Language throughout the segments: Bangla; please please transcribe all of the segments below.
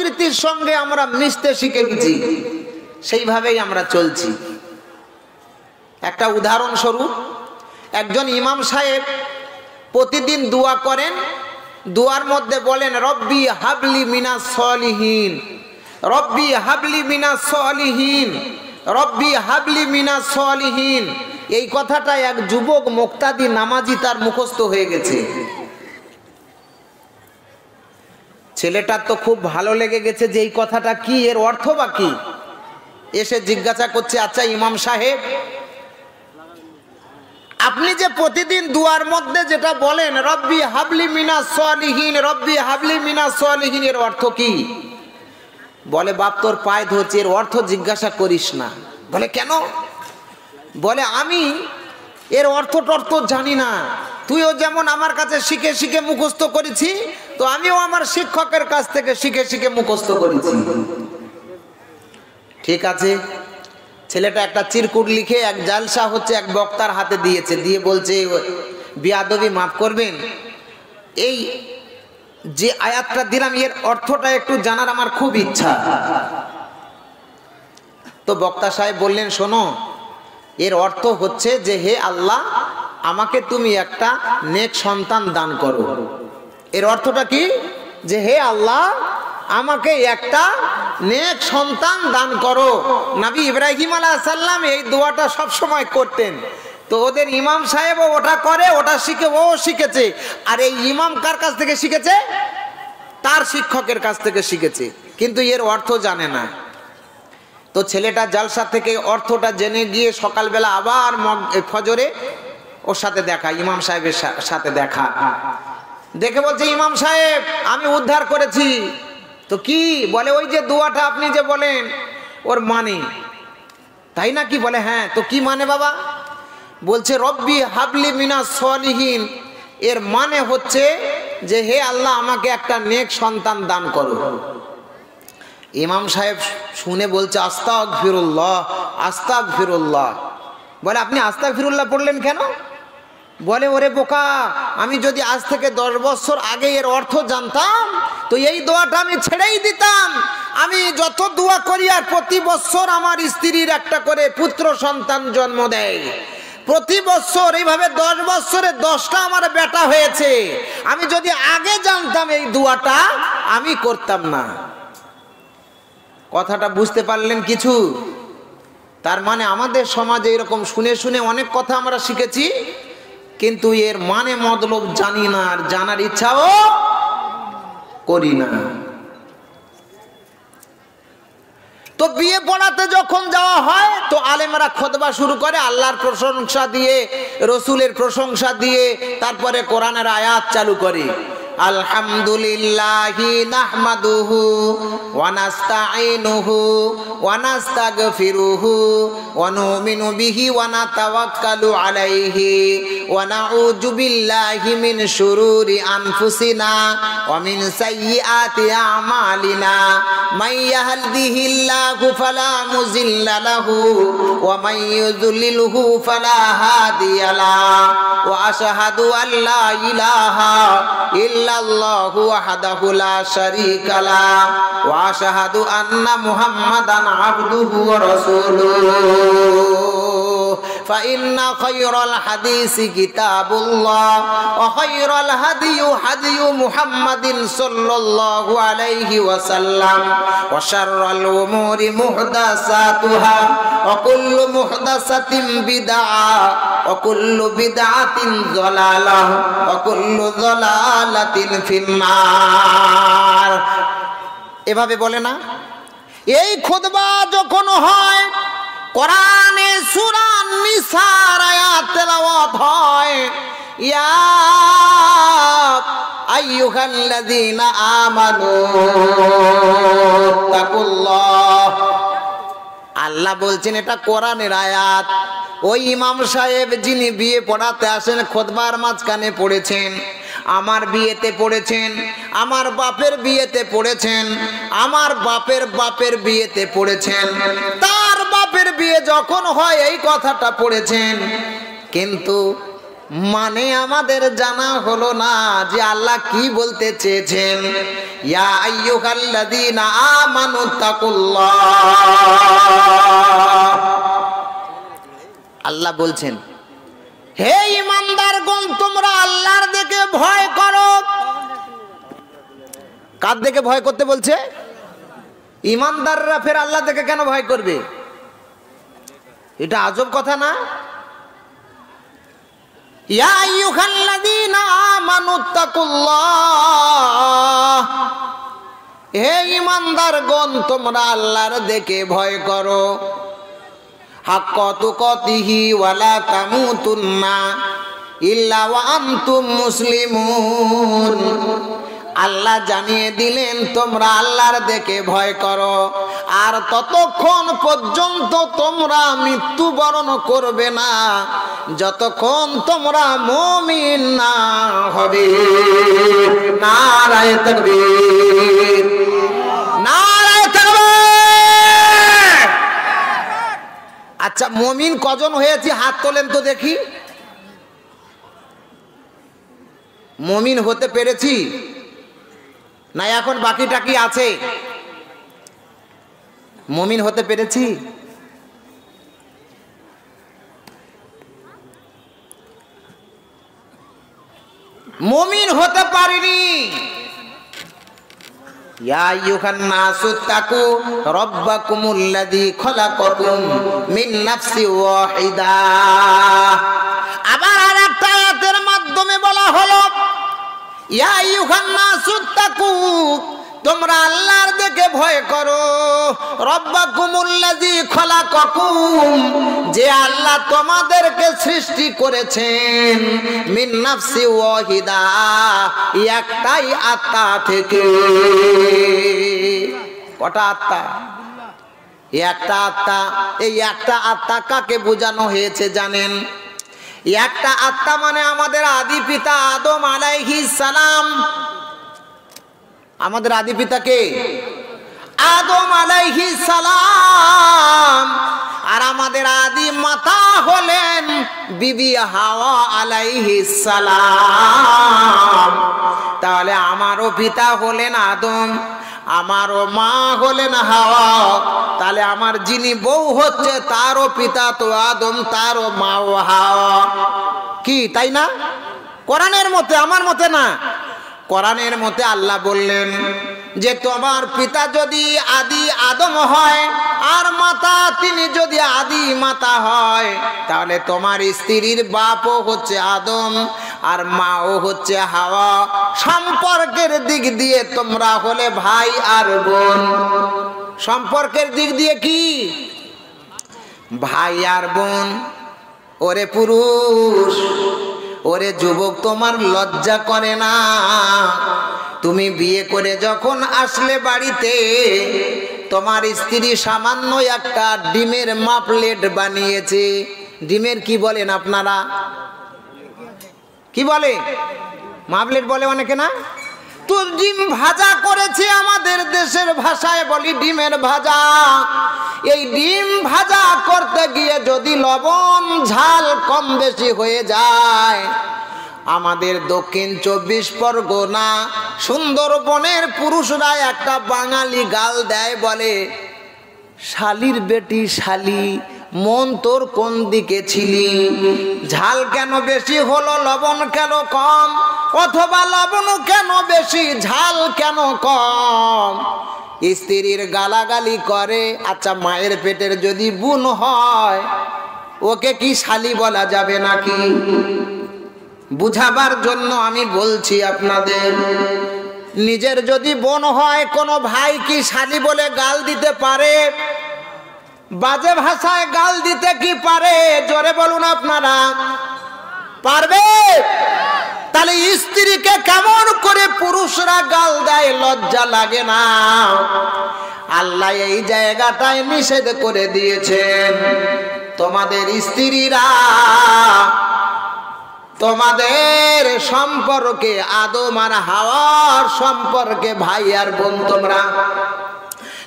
প্রকৃতির সঙ্গে আমরা মিশতে শিখে গেছি, সেইভাবেই আমরা চলছি। একটা উদাহরণস্বরূপ, একজন ইমাম সাহেব প্রতিদিন দোয়া করেন, দোয়ার মধ্যে বলেন রব্বি হাবলি মিনাস সলিহিন, রব্বি হাবলি মিনাস সলিহিন, রব্বি হাবলি মিনাস সলিহিন। এই কথাটা এক যুবক মুক্তাদি নামাজি তার মুখস্থ হয়ে গেছে। ছেলেটার তো খুব ভালো লেগে গেছে যে এই কথাটা কি, এর অর্থ বা কি। এসে জিজ্ঞাসা করছে, আচ্ছা ইমাম সাহেব, আপনি যে প্রতিদিন দুয়ার মধ্যে যেটা বলেন রব্বি হাবলি মিনাস সলিহিন, রব্বি হাবলি মিনাস সলিহিন, এর অর্থ কি? বলে বাপ তোর পায়ে ধরছে, এর অর্থ জিজ্ঞাসা করিস না। বলে কেন? বলে আমি এর অর্থ টর্থ জানি না, তুইও যেমন আমার কাছে শিখে শিখে মুখস্থ করেছি, তো আমিও আমার শিক্ষকের কাছ থেকে শিখে শিখে মুখস্থ করেছি। ঠিক আছে, ছেলেটা একটা চিরকুট লিখে এক জালসা হচ্ছে এক বক্তার হাতে দিয়েছে, দিয়ে বলছে বিয়াদবি মাফ করবেন, এই যে আয়াতটা দিলাম এর অর্থটা একটু জানার আমার খুব ইচ্ছা। তো বক্তা সাহেব বললেন, শোনো, এর অর্থ হচ্ছে যে হে আল্লাহ, আমাকে তুমি একটা নেক সন্তান দান করো। এর অর্থটা কি? যে হে আল্লাহ, আমাকে একটা নেক সন্তান দান করো। নবী ইব্রাহিম আলাইহিস সালাম এই দোয়াটা সব সময় করতেন। তো ওদের ইমাম সাহেবও ওটা করে, ওটা শিখে ও শিখেছে। আর এই ইমাম কার কাছ থেকে শিখেছে? তার শিক্ষকের কাছ থেকে শিখেছে, কিন্তু এর অর্থ জানে না। তো ছেলেটা জালসা থেকে অর্থটা জেনে গিয়ে সকালবেলা আবার ফজরে ওর সাথে দেখা, ইমাম সাহেবের সাথে দেখা, দেখে বলছে ইমাম সাহেব আমি উদ্ধার করেছি। তো কি বলে? ওই যে দোয়াটা আপনি যে বলেন ওর মানে। তাই না কি? বলে হ্যাঁ। তো কি মানে বাবা? বলছে রব্বি হাবলি মিনাস সলিহিন, এর মানে হচ্ছে যে হে আল্লাহ, আমাকে একটা নেক সন্তান দান করো। ইমাম সাহেব শুনে বলছে আস্তাগফিরুল্লাহ, আস্তাগফিরুল্লাহ। বলে আপনি আস্তাগফিরুল্লাহ পড়লেন কেন? বলে ওরে বোকা, আমি যদি আজ থেকে 10 বছর আগে এর অর্থ জানতাম তো এই দোয়াটা আমি ছেড়েই দিতাম। আমি যত দোয়া করি, আর প্রতি বছর আমার স্ত্রীর একটা করে পুত্র সন্তান জন্ম দেয়, প্রতি বছর এইভাবে 10 বছরে 10টা আমার বেটা হয়েছে। আমি যদি আগে জানতাম এই দোয়াটা আমি করতাম না। কথাটা বুঝতে পারলেন কিছু? তার মানে আমাদের সমাজে এরকম শুনে শুনে অনেক কথা আমরা শিখেছি, কিন্তু এর মানে মতলব জানি না, আর জানার ইচ্ছাও করি না। তো বিয়ে পড়াতে যখন যাওয়া হয় তো আলেমরা খুতবা শুরু করে আল্লাহর প্রশংসা দিয়ে, রসুলের প্রশংসা দিয়ে, তারপরে কোরআনের আয়াত চালু করে। আলহামদুলিল্লাহি নাহমাদুহু ওয়া নাস্তাঈনুহু ওয়া নাস্তাগফিরুহু ওয়া নুমিনু বিহি ওয়া নাতাওয়াক্কালু আলাইহি ওয়া নাউযু বিল্লাহি মিন শুরুরি আনফুসিনা ওয়া মিন সাইয়্যাতি আমালিনা মান ইয়াহদিহিল্লাহু ফালা মুযিল্লা লাহু ওয়া মান ইউযলিলহু ফালা হাদিয়া লাহু ওয়া আশহাদু আল্লা ইলাহা ইল্লাল্লাহু ওয়াহদাহু লা শারীকা লাহু ওয়া আশহাদু আন্না মুহাম্মাদান আবদুহু ওয়া রাসূলুহু। فإن خير الحديث كتاب الله وخير الهدي هدي محمد صلى الله عليه وسلم وشر الأمور محدثاتها وكل محدثة بدعة وكل بدعة ضلالة وكل ضلالة في النار। এভাবে বলে না? এই খুতবা যখন হয়, কোরআনে সূরা নিসার আয়াত তেলাওয়াত হয়, ইয়া আইয়ুহাল্লাযীনা আমানু তাকুল্লাহ। আল্লাহ বলছেন এটা কোরআনের আয়াত। ওই ইমাম সাহেব যিনি বিয়ে পড়াতে আসেন, খুতবার মাঝখানে পড়েছেন, আমার বিয়েতে পড়েছেন, আমার বাপের বিয়েতে পড়েছেন, আমার বাপের বাপের বিয়েতে পড়েছেন, তার বাপের বিয়ে যখন হয় এই কথাটা পড়েছেন। কিন্তু মানে আমাদের জানা হলো না যে আল্লাহ কি বলতে চেয়েছেন। ইয়া আইয়ুহাল্লাযীনা আমানু তাকুল্লাহ, আল্লাহ বলছেন হে ঈমানদারগণ তোমরা আল্লাহর দিকে ভয় করো। কার দিকে ভয় করতে বলছে? ঈমানদাররা ফের আল্লাহ থেকে কেন ভয় করবে? এটা আজব কথা না? ইয়া আইয়ুহাল্লাযীনা আমানুত্তাকুল্লাহ, হে ঈমানদারগণ তোমরা আল্লাহর দিকে ভয় করো। হাক্কা তুকাতিহি ওয়ালা তামুতুন্না ইল্লা ওয়া আনতুম মুসলিমুন। আল্লাহ জানিয়ে দিলেন তোমরা আল্লাহর দিকে ভয় করো, আর ততক্ষণ পর্যন্ত তোমরা মৃত্যুবরণ করবে না যতক্ষণ তোমরা মুমিন না হবে। নারায়ে তাকবীর, নারায়ে তাকবীর। আচ্ছা মুমিন কজন হয়েছে হাত তোলেন তো দেখি। মুমিন হতে পেরেছি না এখন বাকিটা কি আছে? মুমিন হতে পেরেছি? মুমিন হতে পারিনি। ইয়া আইয়ুহান নাসু তাকু রাব্বাকুমুল্লাযী খলাকাকুম মিন নাফসিন ওয়াহিদা। আবার আরেকটা আয়াতের মাধ্যমে বলা হলো ইয়া আইয়ুহান নাসু তাকু, তোমরা আল্লাহর দিকে ভয় করো। রাব্বাকুমুল্লাযী খলাকাকুম, যে আল্লাহ তোমাদেরকে সৃষ্টি করেছেন মিন নাফসি ওয়াহিদা, একটাই আত্মা থেকে। কটা আত্মা? একটা আত্মা। এই একটা আত্মা কাকে বোঝানো হয়েছে জানেন? একটা আত্মা মানে আমাদের আদি পিতা আদম আলাইহিস সালাম। আমাদের আদি পিতা কে? আদম আলাইহিস সালাম। আর আমাদের আদি মাতা হলেন বিবি হাওয়া আলাইহিস সালাম। তাহলে আমারও পিতা হলেন আদম, আমারও মা হলেন হাওয়া। তাহলে আমার যিনি বউ হচ্ছে তারও পিতা তো আদম, তারও মা ও হাওয়া। কি তাই না? কোরআনের মতে, আমার মতে না। কোরআনের মতে আল্লাহ বললেন যে তোমার পিতা যদি আদি আদম হয় আর মাতা তিনি যদি আদি মাতা হয়, তাহলে তোমার স্ত্রীর বাপও হচ্ছে আদম আর মাও হচ্ছে হাওয়া। সম্পর্কের দিক দিয়ে তোমরা হলে ভাই আর বোন। সম্পর্কের দিক দিয়ে কি? ভাই আর বোন। ওরে পুরুষ, ওরে যুবক, তোমার লজ্জা করে না? তুমি বিয়ে করে যখন আসলে বাড়িতে, তোমার স্ত্রী সামান্য একটা ডিমের মাপলেট বানিয়েছে। ডিমের কি বলেন আপনারা? কি বলে? মাপলেট বলে অনেকে না? তো ডিম ভাজা করেছে, আমাদের দেশের ভাষায় বলি ডিমের ভাজা। এই ডিম ভাজা করতে গিয়ে যদি লবণ ঝাল কম বেশি হয়ে যায়, আমাদের দক্ষিণ 24 পরগনা সুন্দরবনের পুরুষরা একটা বাঙালি গাল দেয়, বলে শালির বেটি শালি, মন তোর কোন দিকে ছিলি? ঝাল কেন বেশি হলো, লবণ কেন কম? অথবা লবণ কেন বেশি, ঝাল কেন কম? স্ত্রীর গালাগালি করে। আচ্ছা মায়ের পেটের যদি বোন হয়, ওকে কি শালি বলা যাবে নাকি? বুঝাবার জন্য আমি বলছি আপনাদের, নিজের যদি বোন হয় কোনো ভাই কি শালি বলে গাল দিতে পারে? বাজে ভাষায় গাল দিতে কি পারে? জোরে বলুন আপনারা, পারবে? তাহলে স্ত্রীকে কেমন করে পুরুষরা গাল দেয়, লজ্জা লাগে না? আল্লাহ এই জায়গাটায় নিষেধ করে দিয়েছেন, তোমাদের স্ত্রীরা তোমাদের সম্পর্কে আদম আর হাওয়ার সম্পর্কে ভাই আর বোন তোমরা।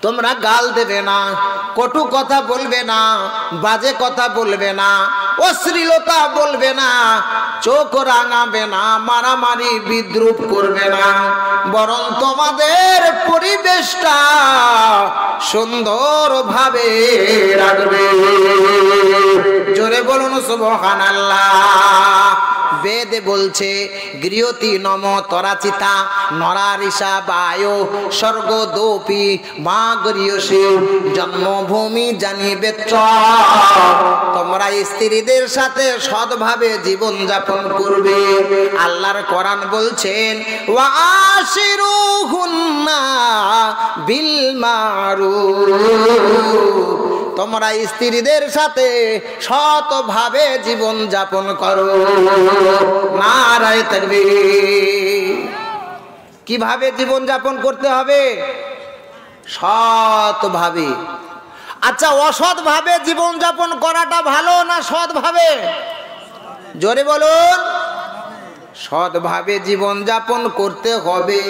তোমরা গাল দেবে না, কটু কথা বলবে না, বাজে কথা বলবে না, অশ্লীলতা বলবে না, চোখ রাঙাবে না, মারামারি বিদ্রুপ করবে না, বরং তোমাদের পরিবেশটা সুন্দরভাবে রাখবে। জোরে বলুন সুবহানাল্লাহ। বেদে বলছে গৃহতি নম তরাচিতা নরারিষা বায়ো স্বর্গ দোপি মা গৃহসে জন্মভূমি জানিবে। তোমরা স্ত্রীদের সাথে সৎভাবে জীবন যাপন করবে। আল্লাহর কোরআন বলছেন ওয়াশিরুহুন্না বিল মারুফ, তোমরা স্ত্রীদের সাথে সৎভাবে জীবন যাপন করো। নারায়ে তাকবীর। কিভাবে জীবন যাপন করতে হবে? সৎভাবে। আচ্ছা, অসৎভাবে জীবন যাপন করাটা ভালো না সৎভাবে? জোরে বলুন। সৎভাবে জীবন যাপন করতে হবে।